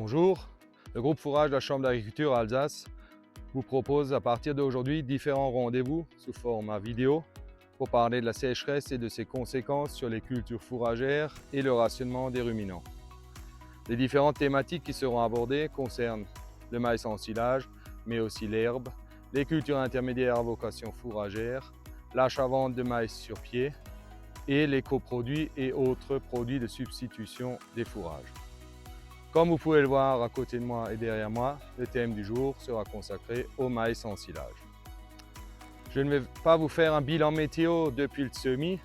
Bonjour, le groupe fourrage de la Chambre d'agriculture Alsace vous propose à partir d'aujourd'hui différents rendez-vous sous format vidéo pour parler de la sécheresse et de ses conséquences sur les cultures fourragères et le rationnement des ruminants. Les différentes thématiques qui seront abordées concernent le maïs en silage, mais aussi l'herbe, les cultures intermédiaires à vocation fourragère, l'achat-vente de maïs sur pied et les coproduits et autres produits de substitution des fourrages. Comme vous pouvez le voir à côté de moi et derrière moi, le thème du jour sera consacré au maïs en silage. Je ne vais pas vous faire un bilan météo depuis le semis,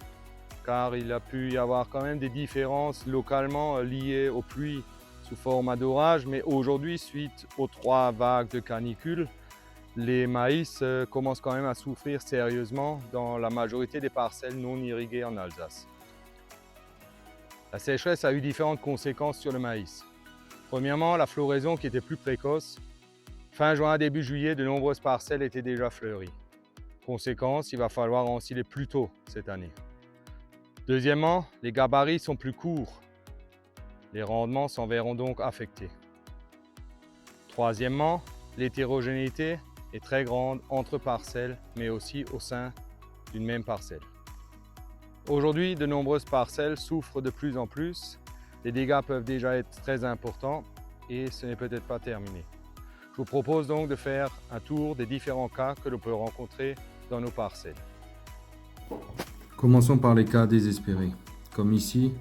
car il a pu y avoir quand même des différences localement liées aux pluies sous format d'orage, mais aujourd'hui, suite aux 3 vagues de canicule, les maïs commencent quand même à souffrir sérieusement dans la majorité des parcelles non irriguées en Alsace. La sécheresse a eu différentes conséquences sur le maïs. Premièrement, la floraison qui était plus précoce. Fin juin, début juillet, de nombreuses parcelles étaient déjà fleuries. Conséquence, il va falloir ensiler plus tôt cette année. Deuxièmement, les gabarits sont plus courts. Les rendements s'en verront donc affectés. Troisièmement, l'hétérogénéité est très grande entre parcelles, mais aussi au sein d'une même parcelle. Aujourd'hui, de nombreuses parcelles souffrent de plus en plus. Les dégâts peuvent déjà être très importants et ce n'est peut-être pas terminé. Je vous propose donc de faire un tour des différents cas que l'on peut rencontrer dans nos parcelles. Commençons par les cas désespérés, comme ici,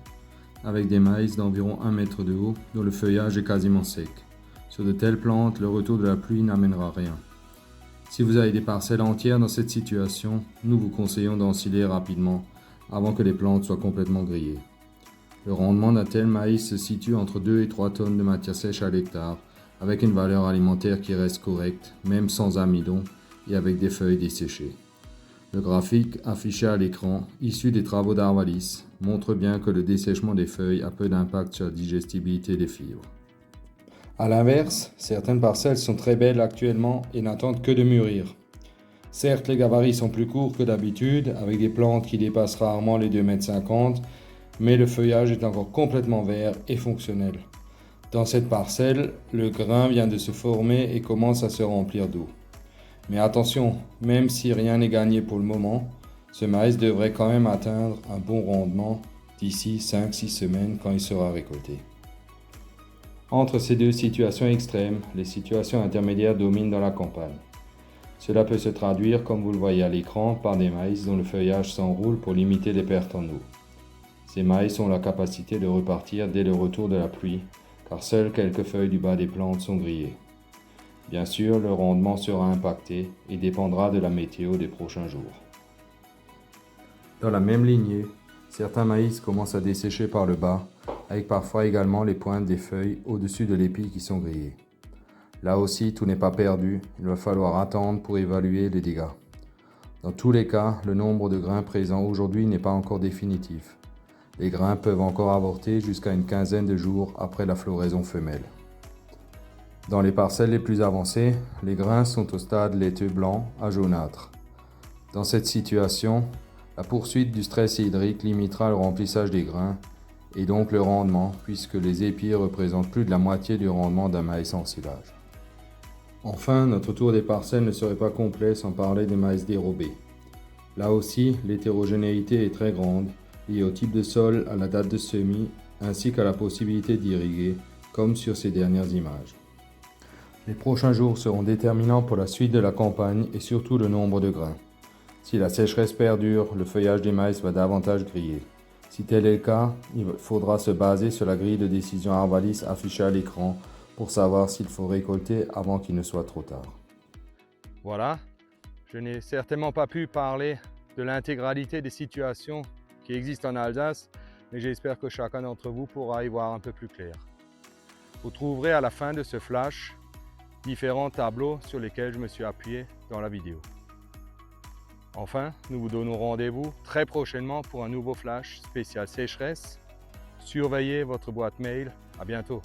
avec des maïs d'environ 1 mètre de haut dont le feuillage est quasiment sec. Sur de telles plantes, le retour de la pluie n'amènera rien. Si vous avez des parcelles entières dans cette situation, nous vous conseillons d'ensiler rapidement avant que les plantes soient complètement grillées. Le rendement d'un tel maïs se situe entre 2 et 3 tonnes de matière sèche à l'hectare, avec une valeur alimentaire qui reste correcte, même sans amidon et avec des feuilles desséchées. Le graphique affiché à l'écran, issu des travaux d'Arvalis, montre bien que le dessèchement des feuilles a peu d'impact sur la digestibilité des fibres. A l'inverse, certaines parcelles sont très belles actuellement et n'attendent que de mûrir. Certes, les gabarits sont plus courts que d'habitude, avec des plantes qui dépassent rarement les 2,50 m, mais le feuillage est encore complètement vert et fonctionnel. Dans cette parcelle, le grain vient de se former et commence à se remplir d'eau. Mais attention, même si rien n'est gagné pour le moment, ce maïs devrait quand même atteindre un bon rendement d'ici 5-6 semaines quand il sera récolté. Entre ces deux situations extrêmes, les situations intermédiaires dominent dans la campagne. Cela peut se traduire, comme vous le voyez à l'écran, par des maïs dont le feuillage s'enroule pour limiter les pertes en eau. Ces maïs ont la capacité de repartir dès le retour de la pluie, car seules quelques feuilles du bas des plantes sont grillées. Bien sûr, le rendement sera impacté et dépendra de la météo des prochains jours. Dans la même lignée, certains maïs commencent à dessécher par le bas, avec parfois également les pointes des feuilles au-dessus de l'épi qui sont grillées. Là aussi, tout n'est pas perdu, il va falloir attendre pour évaluer les dégâts. Dans tous les cas, le nombre de grains présents aujourd'hui n'est pas encore définitif. Les grains peuvent encore avorter jusqu'à une quinzaine de jours après la floraison femelle. Dans les parcelles les plus avancées, les grains sont au stade laiteux blanc à jaunâtre. Dans cette situation, la poursuite du stress hydrique limitera le remplissage des grains et donc le rendement, puisque les épis représentent plus de la moitié du rendement d'un maïs en silage. Enfin, notre tour des parcelles ne serait pas complet sans parler des maïs dérobés. Là aussi, l'hétérogénéité est très grande, liée au type de sol, à la date de semis, ainsi qu'à la possibilité d'irriguer, comme sur ces dernières images. Les prochains jours seront déterminants pour la suite de la campagne et surtout le nombre de grains. Si la sécheresse perdure, le feuillage des maïs va davantage griller. Si tel est le cas, il faudra se baser sur la grille de décision Arvalis affichée à l'écran pour savoir s'il faut récolter avant qu'il ne soit trop tard. Voilà, je n'ai certainement pas pu parler de l'intégralité des situations qui existent en Alsace, mais j'espère que chacun d'entre vous pourra y voir un peu plus clair. Vous trouverez à la fin de ce flash différents tableaux sur lesquels je me suis appuyé dans la vidéo. Enfin, nous vous donnons rendez-vous très prochainement pour un nouveau flash spécial sécheresse. Surveillez votre boîte mail. À bientôt.